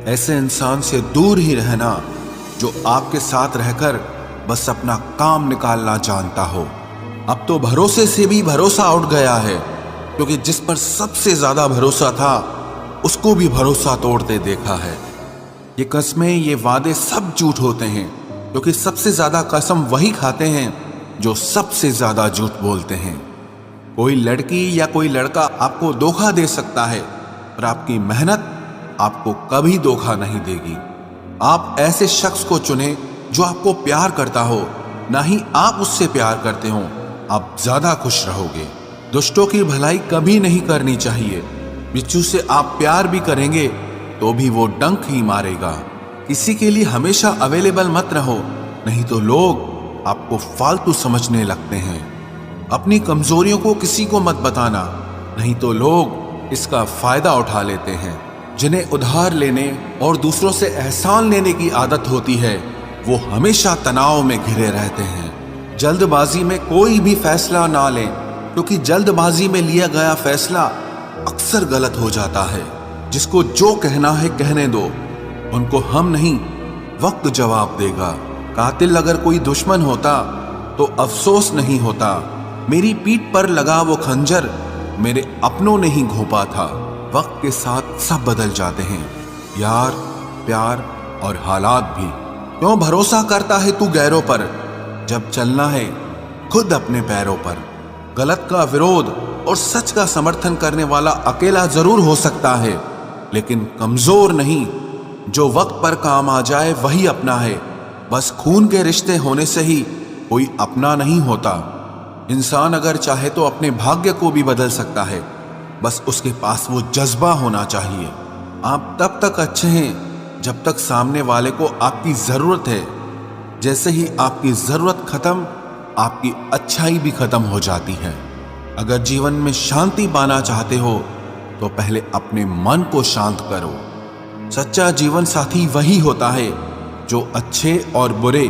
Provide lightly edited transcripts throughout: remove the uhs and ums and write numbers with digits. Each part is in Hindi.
ऐसे इंसान से दूर ही रहना जो आपके साथ रहकर बस अपना काम निकालना जानता हो। अब तो भरोसे से भी भरोसा उठ गया है, क्योंकि जिस पर सबसे ज्यादा भरोसा था उसको भी भरोसा तोड़ते देखा है। ये कस्में, ये वादे सब झूठ होते हैं, क्योंकि सबसे ज्यादा कसम वही खाते हैं जो सबसे ज्यादा झूठ बोलते हैं। कोई लड़की या कोई लड़का आपको धोखा दे सकता है, पर आपकी मेहनत आपको कभी धोखा नहीं देगी। आप ऐसे शख्स को चुने जो आपको प्यार करता हो, ना ही आप उससे प्यार करते हो। आप ज्यादा खुश रहोगे। दुष्टों की भलाई कभी नहीं करनी चाहिए। बिच्छू से आप प्यार भी करेंगे तो भी वो डंक ही मारेगा। किसी के लिए हमेशा अवेलेबल मत रहो, नहीं तो लोग आपको फालतू समझने लगते हैं। अपनी कमजोरियों को किसी को मत बताना, नहीं तो लोग इसका फायदा उठा लेते हैं। जिन्हें उधार लेने और दूसरों से एहसान लेने की आदत होती है, वो हमेशा तनाव में घिरे रहते हैं। जल्दबाजी में कोई भी फैसला ना लें, क्योंकि जल्दबाजी में लिया गया फैसला अक्सर गलत हो जाता है। जिसको जो कहना है कहने दो, उनको हम नहीं वक्त जवाब देगा। कातिल अगर कोई दुश्मन होता तो अफसोस नहीं होता। मेरी पीठ पर लगा वो खंजर मेरे अपनों ने ही घोंपा था। वक्त के साथ सब बदल जाते हैं, यार, प्यार और हालात भी। क्यों भरोसा करता है तू गैरों पर, जब चलना है खुद अपने पैरों पर। गलत का विरोध और सच का समर्थन करने वाला अकेला जरूर हो सकता है, लेकिन कमजोर नहीं। जो वक्त पर काम आ जाए वही अपना है। बस खून के रिश्ते होने से ही कोई अपना नहीं होता। इंसान अगर चाहे तो अपने भाग्य को भी बदल सकता है, बस उसके पास वो जज्बा होना चाहिए। आप तब तक अच्छे हैं जब तक सामने वाले को आपकी जरूरत है। जैसे ही आपकी जरूरत खत्म, आपकी अच्छाई भी खत्म हो जाती है। अगर जीवन में शांति पाना चाहते हो तो पहले अपने मन को शांत करो। सच्चा जीवन साथी वही होता है जो अच्छे और बुरे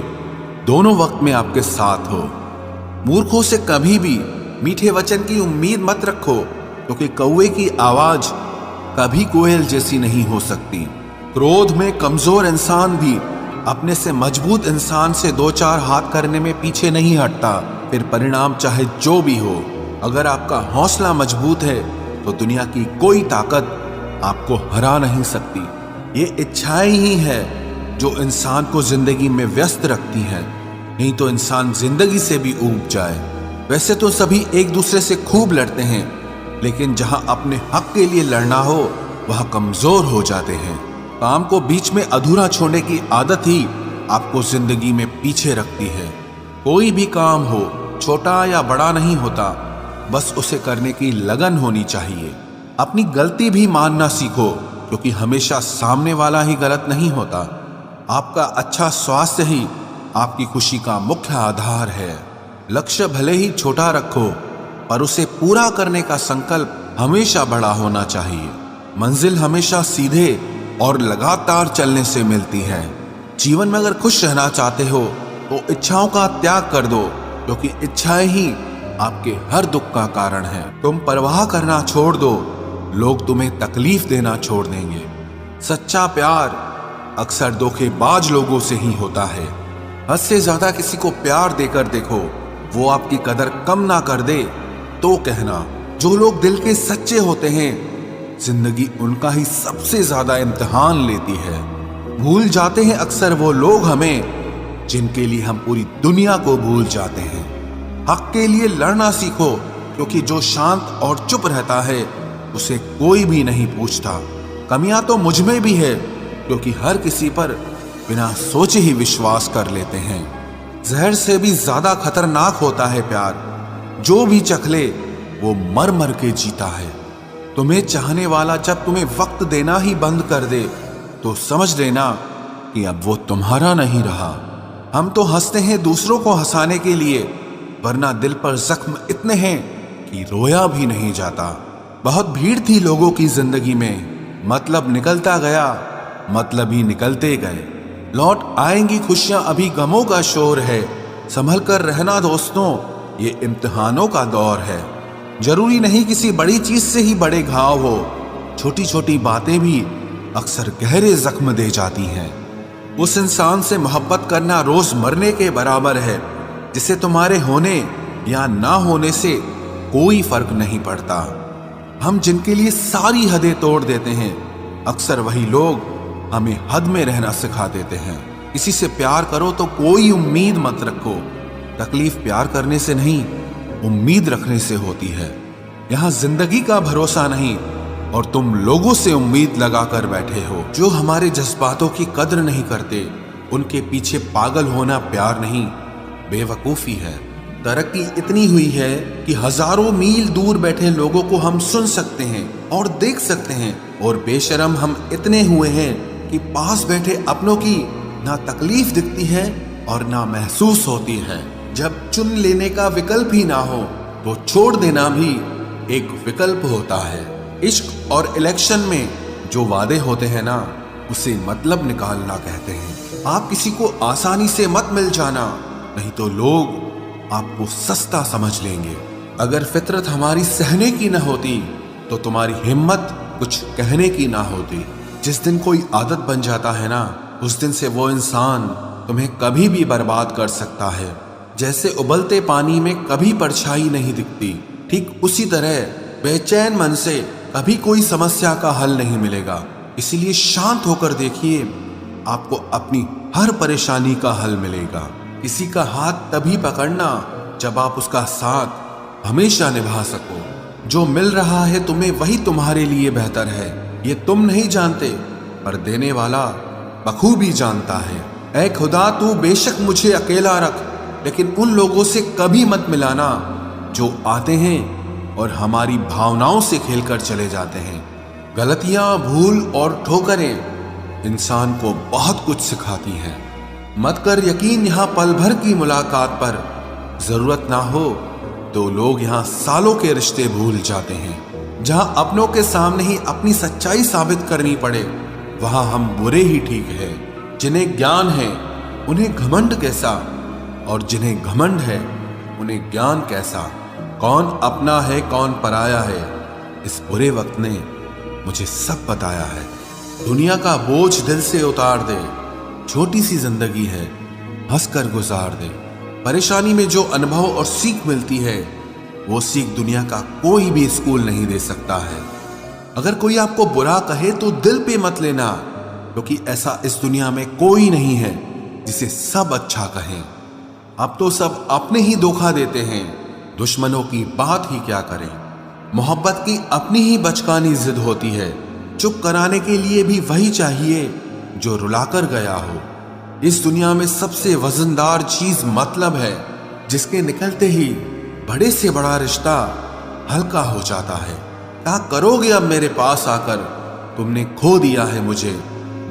दोनों वक्त में आपके साथ हो। मूर्खों से कभी भी मीठे वचन की उम्मीद मत रखो, क्योंकि कौवे की आवाज कभी कोयल जैसी नहीं हो सकती। क्रोध में कमजोर इंसान भी अपने से मजबूत इंसान से दो चार हाथ करने में पीछे नहीं हटता, फिर परिणाम चाहे जो भी हो। अगर आपका हौसला मजबूत है तो दुनिया की कोई ताकत आपको हरा नहीं सकती। ये इच्छाएं ही है जो इंसान को जिंदगी में व्यस्त रखती है, नहीं तो इंसान जिंदगी से भी ऊब जाए। वैसे तो सभी एक दूसरे से खूब लड़ते हैं, लेकिन जहां अपने हक के लिए लड़ना हो वहां कमजोर हो जाते हैं। काम को बीच में अधूरा छोड़ने की आदत ही आपको जिंदगी में पीछे रखती है। कोई भी काम हो, छोटा या बड़ा नहीं होता, बस उसे करने की लगन होनी चाहिए। अपनी गलती भी मानना सीखो, क्योंकि हमेशा सामने वाला ही गलत नहीं होता। आपका अच्छा स्वास्थ्य ही आपकी खुशी का मुख्य आधार है। लक्ष्य भले ही छोटा रखो, पर उसे पूरा करने का संकल्प हमेशा बड़ा होना चाहिए। मंजिल हमेशा सीधे और लगातार चलने से मिलती है। जीवन में अगर खुश रहना चाहते हो तो इच्छाओं का त्याग कर दो, क्योंकि इच्छाएं ही आपके हर दुख का कारण है। तुम परवाह करना छोड़ दो, लोग तुम्हें तकलीफ देना छोड़ देंगे। सच्चा प्यार अक्सर धोखेबाज लोगों से ही होता है। हद से ज्यादा किसी को प्यार देकर देखो, वो आपकी कदर कम ना कर दे तो कहना। जो लोग दिल के सच्चे होते हैं, जिंदगी उनका ही सबसे ज्यादा इम्तिहान लेती है। भूल जाते हैं अक्सर वो लोग हमें जिनके लिए हम पूरी दुनिया को भूल जाते हैं। हक के लिए लड़ना सीखो, क्योंकि जो शांत और चुप रहता है उसे कोई भी नहीं पूछता। कमियां तो मुझ में भी है, क्योंकि हर किसी पर बिना सोचे ही विश्वास कर लेते हैं। जहर से भी ज्यादा खतरनाक होता है प्यार। जो भी चखले वो मर मर के जीता है। तुम्हें चाहने वाला जब तुम्हें वक्त देना ही बंद कर दे तो समझ लेना कि अब वो तुम्हारा नहीं रहा। हम तो हंसते हैं दूसरों को हंसाने के लिए, वरना दिल पर जख्म इतने हैं कि रोया भी नहीं जाता। बहुत भीड़ थी लोगों की जिंदगी में, मतलब निकलता गया, मतलब ही निकलते गए। लौट आएंगी खुशियां, अभी गमों का शोर है। संभल कर रहना दोस्तों, ये इम्तिहानों का दौर है। जरूरी नहीं किसी बड़ी चीज से ही बड़े घाव हो, छोटी छोटी बातें भी अक्सर गहरे जख्म दे जाती हैं। उस इंसान से मोहब्बत करना रोज मरने के बराबर है जिसे तुम्हारे होने या ना होने से कोई फर्क नहीं पड़ता। हम जिनके लिए सारी हदें तोड़ देते हैं, अक्सर वही लोग हमें हद में रहना सिखा देते हैं। किसी से प्यार करो तो कोई उम्मीद मत रखो। तकलीफ प्यार करने से नहीं, उम्मीद रखने से होती है। यहाँ जिंदगी का भरोसा नहीं और तुम लोगों से उम्मीद लगाकर बैठे हो जो हमारे जज्बातों की कद्र नहीं करते। उनके पीछे पागल होना प्यार नहीं, बेवकूफी है। तरक्की इतनी हुई है कि हजारों मील दूर बैठे लोगों को हम सुन सकते हैं और देख सकते हैं, और बेशरम हम इतने हुए हैं कि पास बैठे अपनों की ना तकलीफ दिखती है और ना महसूस होती है। जब चुन लेने का विकल्प ही ना हो तो छोड़ देना भी एक विकल्प होता है। इश्क और इलेक्शन में जो वादे होते हैं ना, उसे मतलब निकालना कहते हैं। आप किसी को आसानी से मत मिल जाना, नहीं तो लोग आपको सस्ता समझ लेंगे। अगर फितरत हमारी सहने की न होती तो तुम्हारी हिम्मत कुछ कहने की ना होती। जिस दिन कोई आदत बन जाता है ना, उस दिन से वो इंसान तुम्हें कभी भी बर्बाद कर सकता है। जैसे उबलते पानी में कभी परछाई नहीं दिखती, ठीक उसी तरह बेचैन मन से कभी कोई समस्या का हल नहीं मिलेगा। इसीलिए शांत होकर देखिए, आपको अपनी हर परेशानी का हल मिलेगा। किसी का हाथ तभी पकड़ना जब आप उसका साथ हमेशा निभा सको। जो मिल रहा है तुम्हें वही तुम्हारे लिए बेहतर है, ये तुम नहीं जानते पर देने वाला बखूबी जानता है। ऐ खुदा, तू बेशक मुझे अकेला रख, लेकिन उन लोगों से कभी मत मिलाना जो आते हैं और हमारी भावनाओं से खेलकर चले जाते हैं। गलतियां, भूल और ठोकरें इंसान को बहुत कुछ सिखाती हैं। मत कर यकीन यहाँ पल भर की मुलाकात पर, जरूरत ना हो तो लोग यहाँ सालों के रिश्ते भूल जाते हैं। जहाँ अपनों के सामने ही अपनी सच्चाई साबित करनी पड़े, वहां हम बुरे ही ठीक है। जिन्हें ज्ञान है उन्हें घमंड कैसा, और जिन्हें घमंड है उन्हें ज्ञान कैसा। कौन अपना है कौन पराया है, इस बुरे वक्त ने मुझे सब बताया है। दुनिया का बोझ दिल से उतार दे, छोटी सी जिंदगी है, हंसकर गुजार दे। परेशानी में जो अनुभव और सीख मिलती है, वो सीख दुनिया का कोई भी स्कूल नहीं दे सकता है। अगर कोई आपको बुरा कहे तो दिल पे मत लेना, क्योंकि ऐसा इस दुनिया में कोई नहीं है जिसे सब अच्छा कहें। अब तो सब अपने ही धोखा देते हैं, दुश्मनों की बात ही क्या करें। मोहब्बत की अपनी ही बचकानी जिद होती है, चुप कराने के लिए भी वही चाहिए जो रुलाकर गया हो। इस दुनिया में सबसे वजनदार चीज मतलब है, जिसके निकलते ही बड़े से बड़ा रिश्ता हल्का हो जाता है। क्या करोगे अब मेरे पास आकर, तुमने खो दिया है मुझे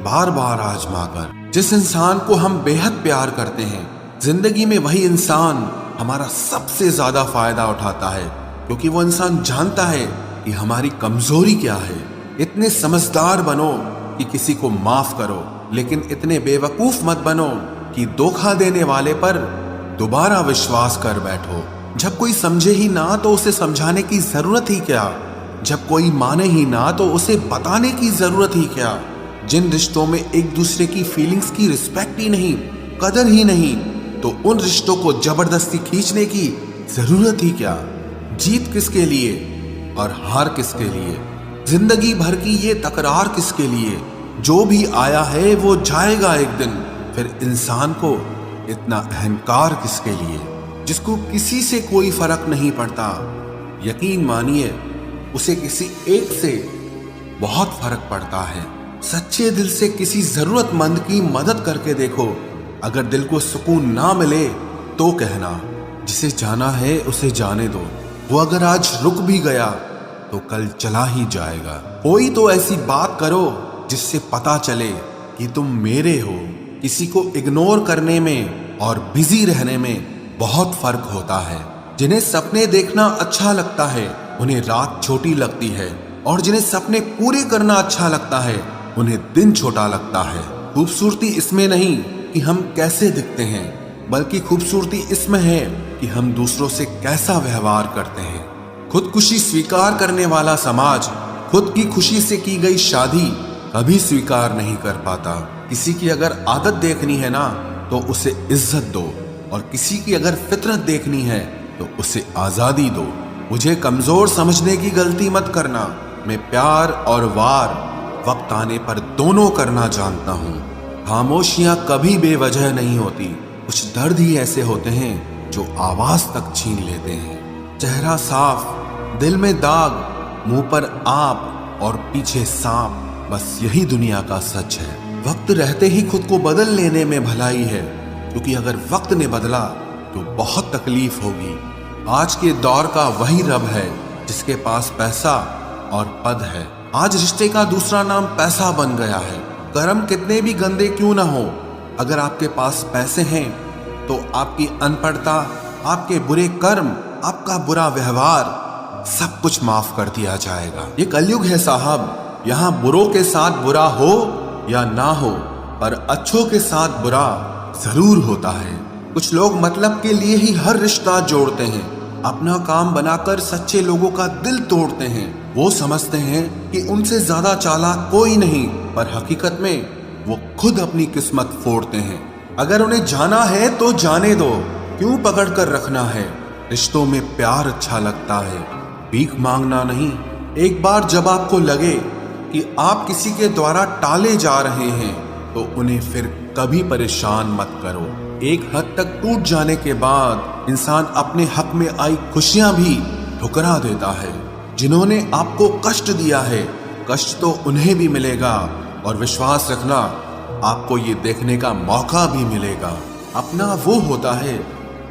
बार बार आजमाकर। जिस इंसान को हम बेहद प्यार करते हैं, जिंदगी में वही इंसान हमारा सबसे ज्यादा फायदा उठाता है, क्योंकि वो इंसान जानता है कि हमारी कमजोरी क्या है। इतने समझदार बनो कि किसी को माफ करो, लेकिन इतने बेवकूफ मत बनो कि धोखा देने वाले पर दोबारा विश्वास कर बैठो। जब कोई समझे ही ना तो उसे समझाने की जरूरत ही क्या, जब कोई माने ही ना तो उसे बताने की जरूरत ही क्या। जिन रिश्तों में एक दूसरे की फीलिंग्स की रिस्पेक्ट ही नहीं, कदर ही नहीं, तो उन रिश्तों को जबरदस्ती खींचने की जरूरत ही क्या। जीत किसके लिए और हार किसके लिए, जिंदगी भर की ये तकरार किसके लिए। जो भी आया है वो जाएगा एक दिन, फिर इंसान को इतना अहंकार किसके लिए, जिसको किसी से कोई फर्क नहीं पड़ता। यकीन मानिए, उसे किसी एक से बहुत फर्क पड़ता है। सच्चे दिल से किसी जरूरतमंद की मदद करके देखो। अगर दिल को सुकून ना मिले तो कहना, जिसे जाना है उसे जाने दो। वो अगर आज रुक भी गया तो कल चला ही जाएगा। कोई तो ऐसी बात करो जिससे पता चले कि तुम मेरे हो। किसी को इग्नोर करने में और बिजी रहने में बहुत फर्क होता है। जिन्हें सपने देखना अच्छा लगता है उन्हें रात छोटी लगती है, और जिन्हें सपने पूरे करना अच्छा लगता है उन्हें दिन छोटा लगता है। खूबसूरती इसमें नहीं कि हम कैसे दिखते हैं, बल्कि खूबसूरती इसमें है कि हम दूसरों से कैसा व्यवहार करते हैं। खुदकुशी स्वीकार करने वाला समाज खुद की खुशी से की गई शादी कभी स्वीकार नहीं कर पाता। किसी की अगर आदत देखनी है ना तो उसे इज्जत दो, और किसी की अगर फितरत देखनी है तो उसे आजादी दो। मुझे कमजोर समझने की गलती मत करना। मैं प्यार और वार वक्त आने पर दोनों करना जानता हूँ। खामोशियां कभी बेवजह नहीं होती। कुछ दर्द ही ऐसे होते हैं जो आवाज तक छीन लेते हैं। चेहरा साफ, दिल में दाग, मुंह पर आप और पीछे सांप, बस यही दुनिया का सच है। वक्त रहते ही खुद को बदल लेने में भलाई है, क्योंकि अगर वक्त ने बदला तो बहुत तकलीफ होगी। आज के दौर का वही रब है जिसके पास पैसा और पद है। आज रिश्ते का दूसरा नाम पैसा बन गया है। कर्म कितने भी गंदे क्यों ना हो, अगर आपके पास पैसे हैं तो आपकी अनपढ़ता, आपके बुरे कर्म, आपका बुरा व्यवहार, सब कुछ माफ कर दिया जाएगा। ये कलयुग है साहब, यहाँ बुरों के साथ बुरा हो या ना हो, पर अच्छों के साथ बुरा जरूर होता है। कुछ लोग मतलब के लिए ही हर रिश्ता जोड़ते हैं, अपना काम बनाकर सच्चे लोगों का दिल तोड़ते हैं। वो समझते हैं कि उनसे ज्यादा चालाक कोई नहीं, पर हकीकत में वो खुद अपनी किस्मत फोड़ते हैं। अगर उन्हें जाना है तो जाने दो, क्यों पकड़ कर रखना है। रिश्तों में प्यार अच्छा लगता है, भीख मांगना नहीं। एक बार जब आपको लगे कि आप किसी के द्वारा टाले जा रहे हैं तो उन्हें फिर कभी परेशान मत करो। एक हद तक टूट जाने के बाद इंसान अपने हक में आई खुशियां भी ठुकरा देता है। जिन्होंने आपको कष्ट दिया है, कष्ट तो उन्हें भी मिलेगा, और विश्वास रखना आपको ये देखने का मौका भी मिलेगा। अपना वो होता है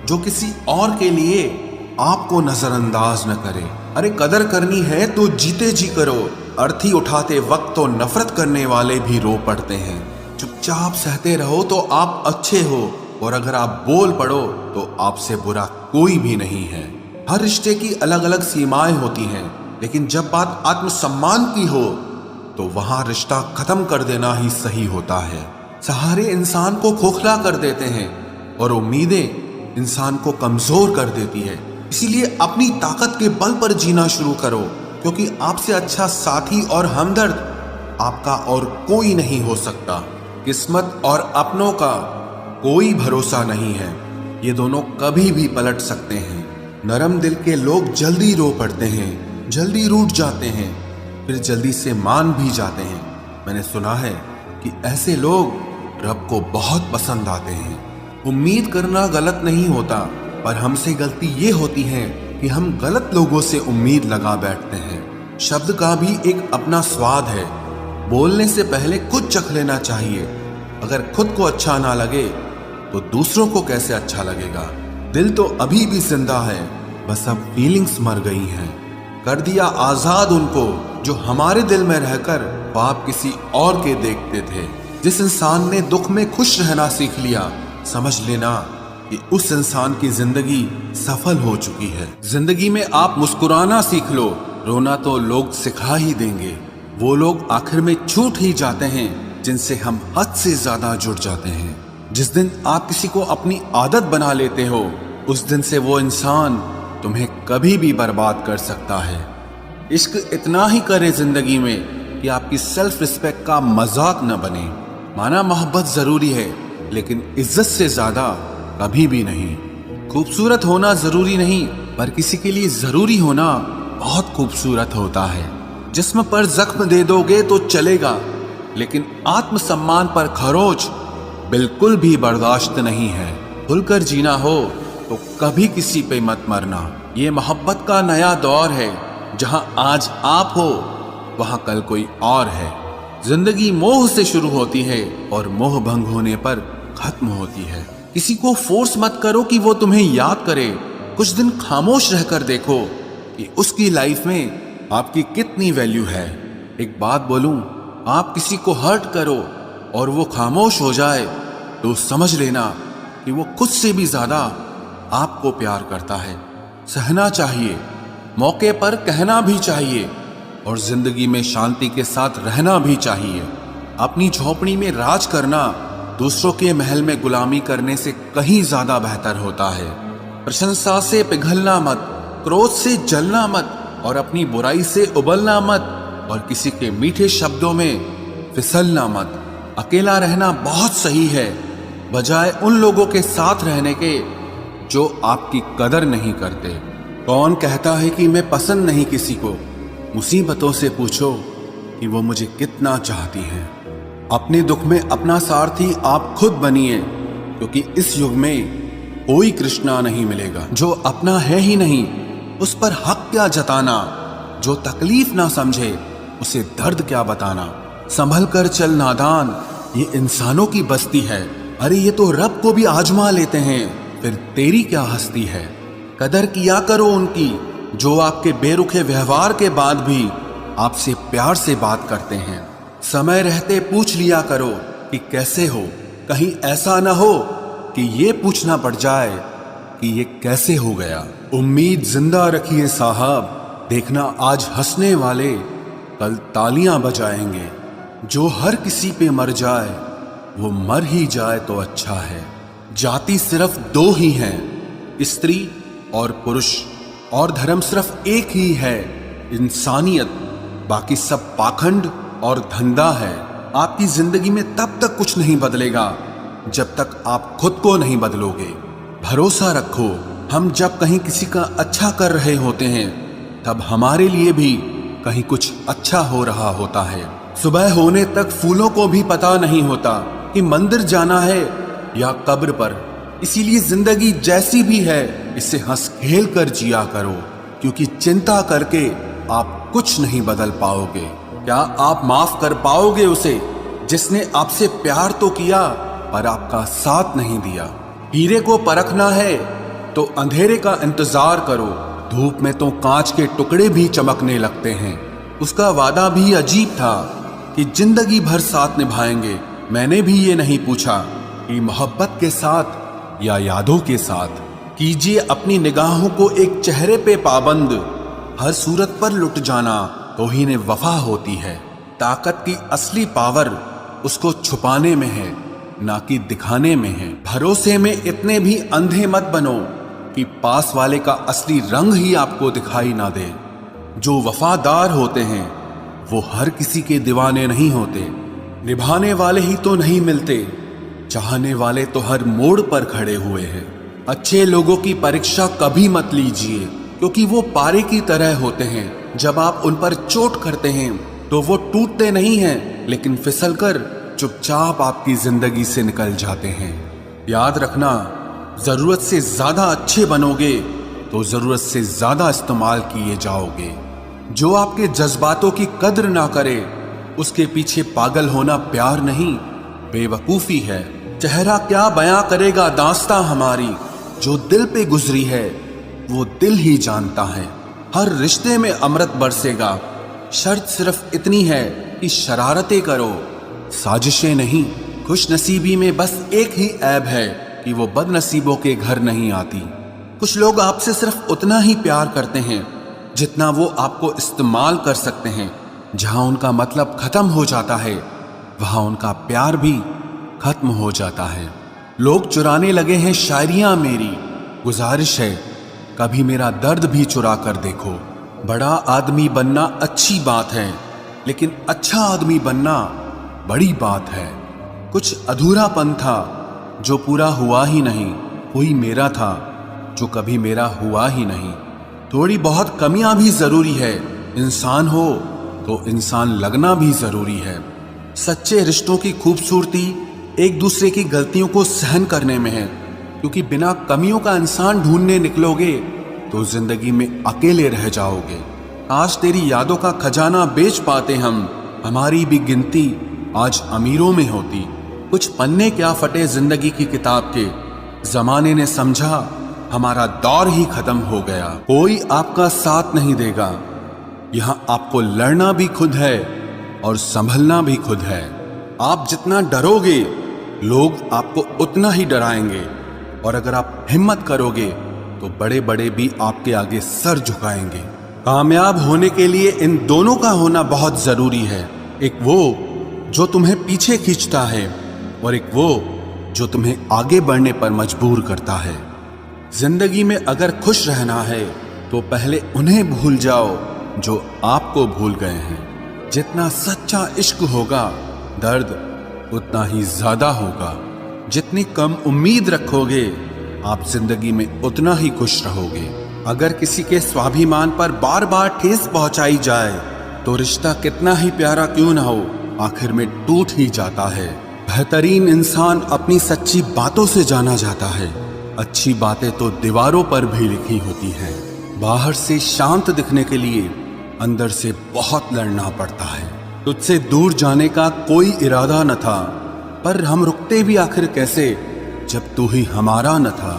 जो किसी और के लिए आपको नजरअंदाज न करे। अरे कदर करनी है तो जीते जी करो। अर्थी उठाते वक्त तो नफरत करने वाले भी रो पड़ते हैं। चुपचाप सहते रहो तो आप अच्छे हो, और अगर आप बोल पड़ो तो आपसे बुरा कोई भी नहीं है। हर रिश्ते की अलग अलग सीमाएं होती हैं, लेकिन जब बात आत्मसम्मान की हो तो वहां रिश्ता खत्म कर देना ही सही होता है। सहारे इंसान को खोखला कर देते हैं और उम्मीदें इंसान को कमजोर कर देती है। इसीलिए अपनी ताकत के बल पर जीना शुरू करो, क्योंकि आपसे अच्छा साथी और हमदर्द आपका और कोई नहीं हो सकता। किस्मत और अपनों का कोई भरोसा नहीं है, ये दोनों कभी भी पलट सकते हैं। नरम दिल के लोग जल्दी रो पड़ते हैं, जल्दी रूठ जाते हैं, फिर जल्दी से मान भी जाते हैं। मैंने सुना है कि ऐसे लोग रब को बहुत पसंद आते हैं। उम्मीद करना गलत नहीं होता, पर हमसे गलती ये होती है कि हम गलत लोगों से उम्मीद लगा बैठते हैं। शब्द का भी एक अपना स्वाद है, बोलने से पहले खुद चख लेना चाहिए। अगर खुद को अच्छा ना लगे तो दूसरों को कैसे अच्छा लगेगा। दिल तो अभी भी जिंदा है, बस अब फीलिंग्स मर गई हैं। कर दिया आजाद उनको जो हमारे दिल में रहकर ख्वाब किसी और के देखते थे। जिस इंसान ने दुख में खुश रहना सीख लिया, समझ लेना कि उस इंसान की जिंदगी सफल हो चुकी है। जिंदगी में आप मुस्कुराना सीख लो, रोना तो लोग सिखा ही देंगे। वो लोग आखिर में छूट ही जाते हैं जिनसे हम हद से ज्यादा जुड़ जाते हैं। जिस दिन आप किसी को अपनी आदत बना लेते हो, उस दिन से वो इंसान तुम्हें कभी भी बर्बाद कर सकता है। इश्क इतना ही करे जिंदगी में कि आपकी सेल्फ रिस्पेक्ट का मजाक न बने। माना मोहब्बत जरूरी है, लेकिन इज्जत से ज्यादा कभी भी नहीं। खूबसूरत होना जरूरी नहीं, पर किसी के लिए जरूरी होना बहुत खूबसूरत होता है। जिस्म पर जख्म दे दोगे तो चलेगा, लेकिन आत्मसम्मान पर खरोच बिल्कुल भी बर्दाश्त नहीं है। खुलकर जीना हो तो कभी किसी पे मत मरना। ये मोहब्बत का नया दौर है, जहां आज आप हो वहां कल कोई और है। जिंदगी मोह से शुरू होती है और मोह भंग होने पर खत्म होती है। किसी को फोर्स मत करो कि वो तुम्हें याद करे। कुछ दिन खामोश रहकर देखो कि उसकी लाइफ में आपकी कितनी वैल्यू है। एक बात बोलूं, आप किसी को हर्ट करो और वो खामोश हो जाए तो समझ लेना कि वो खुद से भी ज्यादा आपको प्यार करता है। सहना चाहिए, मौके पर कहना भी चाहिए, और जिंदगी में शांति के साथ रहना भी चाहिए। अपनी झोपड़ी में राज करना दूसरों के महल में गुलामी करने से कहीं ज्यादा बेहतर होता है। प्रशंसा से पिघलना मत, क्रोध से जलना मत, और अपनी बुराई से उबलना मत, और किसी के मीठे शब्दों में फिसलना मत। अकेला रहना बहुत सही है, बजाय उन लोगों के साथ रहने के जो आपकी कदर नहीं करते। कौन कहता है कि मैं पसंद नहीं किसी को? मुसीबतों से पूछो कि वो मुझे कितना चाहती हैं। अपने दुख में अपना सारथी आप खुद बनिए, क्योंकि इस युग में कोई कृष्णा नहीं मिलेगा। जो अपना है ही नहीं, उस पर हक क्या जताना? जो तकलीफ ना समझे, उसे दर्द क्या बताना? संभल कर चल नादान, ये इंसानों की बस्ती है। अरे ये तो रब को भी आजमा लेते हैं, फिर तेरी क्या हस्ती है? कदर किया करो उनकी जो आपके बेरुखे व्यवहार के बाद भी आपसे प्यार से बात करते हैं। समय रहते पूछ लिया करो कि कैसे हो, कहीं ऐसा ना हो कि ये पूछना पड़ जाए कि ये कैसे हो गया। उम्मीद जिंदा रखिए साहब, देखना आज हंसने वाले कल तालियां बजाएंगे। जो हर किसी पे मर जाए वो मर ही जाए तो अच्छा है। जाति सिर्फ दो ही हैं, स्त्री और पुरुष, और धर्म सिर्फ एक ही है, इंसानियत। बाकी सब पाखंड और धंधा है। आपकी जिंदगी में तब तक कुछ नहीं बदलेगा जब तक आप खुद को नहीं बदलोगे। भरोसा रखो, हम जब कहीं किसी का अच्छा कर रहे होते हैं तब हमारे लिए भी कहीं कुछ अच्छा हो रहा होता है। सुबह होने तक फूलों को भी पता नहीं होता कि मंदिर जाना है या कब्र पर। इसीलिए जिंदगी जैसी भी है इसे हंस खेल कर जिया करो, क्योंकि चिंता करके आप कुछ नहीं बदल पाओगे। क्या आप माफ कर पाओगे उसे जिसने आपसे प्यार तो किया पर आपका साथ नहीं दिया? हीरे को परखना है तो अंधेरे का इंतजार करो। धूप में तो कांच के टुकड़े भी चमकने लगते हैं। उसका वादा भी अजीब था कि जिंदगी भर साथ निभाएंगे। मैंने भी ये नहीं पूछा कि मोहब्बत के साथ या यादों के साथ। कीजिए अपनी निगाहों को एक चेहरे पे पाबंद, हर सूरत पर लुट जाना तौहीन वफा होती है। ताकत की असली पावर उसको छुपाने में है, ना कि दिखाने में है। भरोसे में इतने भी अंधे मत बनो कि पास वाले का असली रंग ही आपको दिखाई ना दे। जो वफादार होते हैं वो हर किसी के दीवाने नहीं होते। निभाने वाले ही तो नहीं मिलते, चाहने वाले तो हर मोड़ पर खड़े हुए हैं। अच्छे लोगों की परीक्षा कभी मत लीजिए, क्योंकि वो पारे की तरह होते हैं। जब आप उन पर चोट करते हैं तो वो टूटते नहीं हैं, लेकिन फिसलकर चुपचाप आपकी जिंदगी से निकल जाते हैं। याद रखना, जरूरत से ज्यादा अच्छे बनोगे तो जरूरत से ज्यादा इस्तेमाल किए जाओगे। जो आपके जज्बातों की कद्र ना करे उसके पीछे पागल होना प्यार नहीं, बेवकूफी है। चेहरा क्या बयां करेगा दास्तां हमारी, जो दिल पे गुजरी है वो दिल ही जानता है। हर रिश्ते में अमृत बरसेगा, शर्त सिर्फ इतनी है कि शरारतें करो, साजिशें नहीं। खुश नसीबी में बस एक ही ऐब है कि वो बदनसीबों के घर नहीं आती। कुछ लोग आपसे सिर्फ उतना ही प्यार करते हैं जितना वो आपको इस्तेमाल कर सकते हैं। जहां उनका मतलब खत्म हो जाता है वहां उनका प्यार भी खत्म हो जाता है। लोग चुराने लगे हैं शायरियां मेरी, गुजारिश है कभी मेरा दर्द भी चुरा कर देखो। बड़ा आदमी बनना अच्छी बात है, लेकिन अच्छा आदमी बनना बड़ी बात है। कुछ अधूरापन था जो पूरा हुआ ही नहीं, कोई मेरा था जो कभी मेरा हुआ ही नहीं। थोड़ी बहुत कमियां भी जरूरी है, इंसान हो तो इंसान लगना भी जरूरी है। सच्चे रिश्तों की खूबसूरती एक दूसरे की गलतियों को सहन करने में है, क्योंकि बिना कमियों का इंसान ढूंढने निकलोगे तो जिंदगी में अकेले रह जाओगे। आज तेरी यादों का खजाना बेच पाते हम, हमारी भी गिनती आज अमीरों में होती। कुछ पन्ने क्या फटे जिंदगी की किताब के, जमाने ने समझा हमारा दौर ही खत्म हो गया। कोई आपका साथ नहीं देगा, यहाँ आपको लड़ना भी खुद है और संभलना भी खुद है। आप जितना डरोगे लोग आपको उतना ही डराएंगे, और अगर आप हिम्मत करोगे तो बड़े बड़े भी आपके आगे सर झुकाएंगे। कामयाब होने के लिए इन दोनों का होना बहुत जरूरी है। एक वो जो तुम्हें पीछे खींचता है और एक वो जो तुम्हें आगे बढ़ने पर मजबूर करता है। जिंदगी में अगर खुश रहना है तो पहले उन्हें भूल जाओ जो आपको भूल गए हैं। जितना सच्चा इश्क होगा दर्द उतना ही ज्यादा होगा। जितनी कम उम्मीद रखोगे आप जिंदगी में उतना ही खुश रहोगे। अगर किसी के स्वाभिमान पर बार बार ठेस पहुंचाई जाए तो रिश्ता कितना ही प्यारा क्यों ना हो, आखिर में टूट ही जाता है। बेहतरीन इंसान अपनी सच्ची बातों से जाना जाता है। अच्छी बातें तो दीवारों पर भी लिखी होती हैं। बाहर से शांत दिखने के लिए अंदर से बहुत लड़ना पड़ता है। तुझसे दूर जाने का कोई इरादा न था, पर हम रुकते भी आखिर कैसे जब तू ही हमारा न था।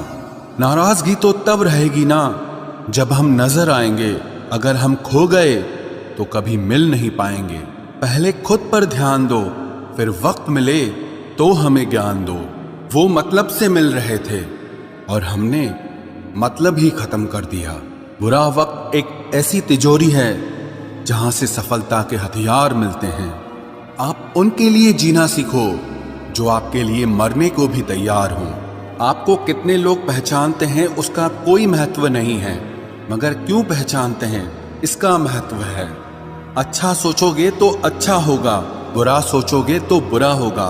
नाराजगी तो तब रहेगी ना जब हम नजर आएंगे। अगर हम खो गए तो कभी मिल नहीं पाएंगे। पहले खुद पर ध्यान दो, फिर वक्त मिले तो हमें ज्ञान दो। वो मतलब से मिल रहे थे और हमने मतलब ही खत्म कर दिया। बुरा वक्त एक ऐसी तिजोरी है जहां से सफलता के हथियार मिलते हैं। आप उनके लिए जीना सीखो जो आपके लिए मरने को भी तैयार हों। आपको कितने लोग पहचानते हैं उसका कोई महत्व नहीं है, मगर क्यों पहचानते हैं इसका महत्व है। अच्छा सोचोगे तो अच्छा होगा, बुरा सोचोगे तो बुरा होगा।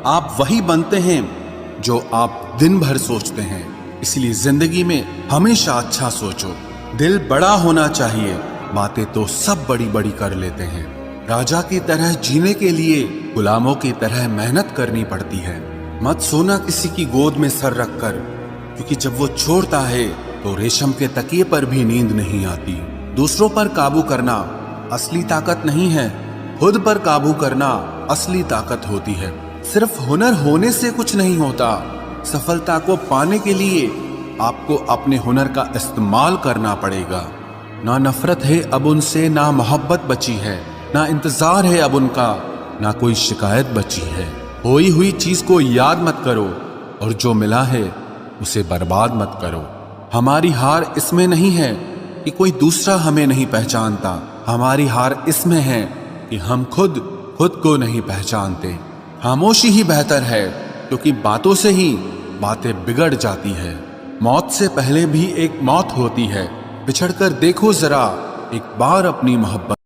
आप वही बनते हैं जो आप दिन भर सोचते हैं। इसलिए जिंदगी में हमेशा अच्छा सोचो। दिल बड़ा होना चाहिए, बातें तो सब बड़ी बड़ी कर लेते हैं। राजा की तरह जीने के लिए गुलामों की तरह मेहनत करनी पड़ती है। मत सोना किसी की गोद में सर रखकर, क्योंकि जब वो छोड़ता है तो रेशम के तकिए पर भी नींद नहीं आती। दूसरों पर काबू करना असली ताकत नहीं है, खुद पर काबू करना असली ताकत होती है। सिर्फ हुनर होने से कुछ नहीं होता। सफलता को पाने के लिए आपको अपने हुनर का इस्तेमाल करना पड़ेगा। ना नफरत है अब उनसे, ना मोहब्बत बची है, ना इंतजार है अब उनका, ना कोई शिकायत बची है। खोई हुई चीज को याद मत करो और जो मिला है उसे बर्बाद मत करो। हमारी हार इसमें नहीं है कि कोई दूसरा हमें नहीं पहचानता, हमारी हार इसमें है कि हम खुद को नहीं पहचानते। खामोशी ही बेहतर है, क्योंकि बातों से ही बातें बिगड़ जाती है। मौत से पहले भी एक मौत होती है। बिछड़कर देखो जरा एक बार अपनी मोहब्बत।